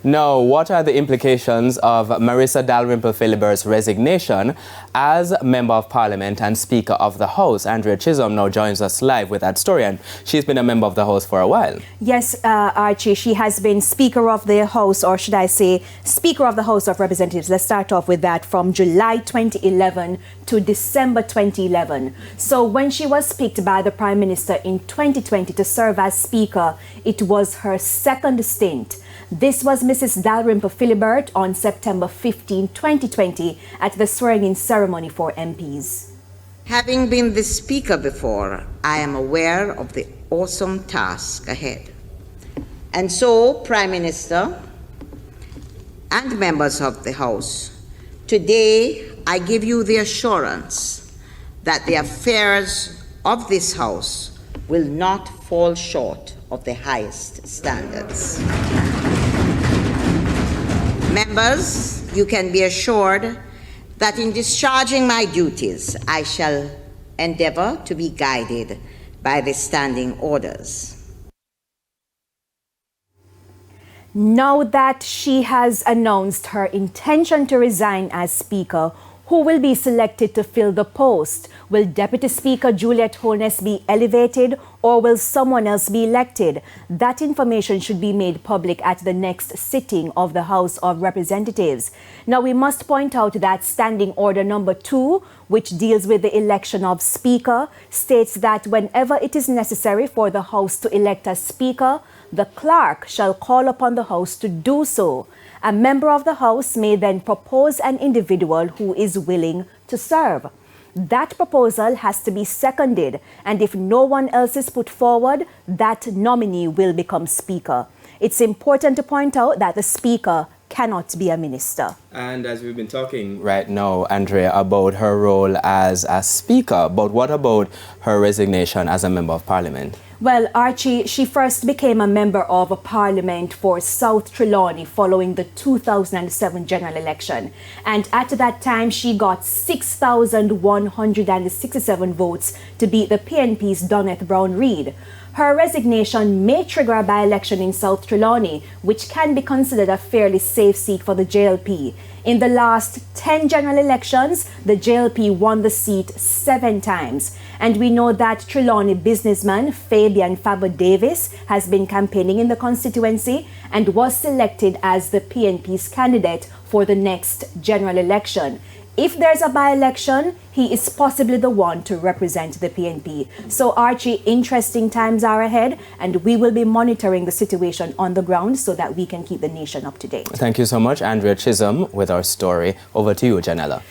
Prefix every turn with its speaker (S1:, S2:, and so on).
S1: Now, what are the implications of Marisa Dalrymple Philibert's resignation as Member of Parliament and Speaker of the House? Andrea Chisholm now joins us live with that story, and she's been a member of the House for a while.
S2: Yes, Archie, she has been Speaker of the House, or should I say Speaker of the House of Representatives. Let's start off with that, from July 2011 to December 2011. So when she was picked by the Prime Minister in 2020 to serve as Speaker, it was her second stint. This was Mrs. Dalrymple Philibert on September 15, 2020 at the swearing-in ceremony for MPs.
S3: Having been the Speaker before, I am aware of the awesome task ahead. And so, Prime Minister and members of the House, today I give you the assurance that the affairs of this House will not fall short of the highest standards. Members, you can be assured that in discharging my duties, I shall endeavor to be guided by the standing orders.
S2: Now that she has announced her intention to resign as Speaker, who will be selected to fill the post? Will Deputy Speaker Juliet Holness be elevated, or will someone else be elected? That information should be made public at the next sitting of the House of Representatives. Now, we must point out that Standing Order number 2, which deals with the election of Speaker, states that whenever it is necessary for the House to elect a Speaker, the clerk shall call upon the House to do so. A member of the House may then propose an individual who is willing to serve. That proposal has to be seconded, and if no one else is put forward, that nominee will become Speaker. It's important to point out that the Speaker cannot be a minister.
S1: And as we've been talking right now, Andrea, about her role as a Speaker, but what about her resignation as a Member of Parliament?
S2: Well, Archie, she first became a Member of Parliament for South Trelawney following the 2007 general election. And at that time, she got 6,167 votes to beat the PNP's Doneth Brown-Reid. Her resignation may trigger a by-election in South Trelawney, which can be considered a fairly safe seat for the JLP. In the last 10 general elections, the JLP won the seat 7 times. And we know that Trelawney businessman Fabian Faber Davis has been campaigning in the constituency and was selected as the PNP's candidate for the next general election. If there's a by-election, he is possibly the one to represent the PNP. So, Archie, interesting times are ahead, and we will be monitoring the situation on the ground so that we can keep the nation up to date.
S1: Thank you so much, Andrea Chisholm, with our story. Over to you, Janella.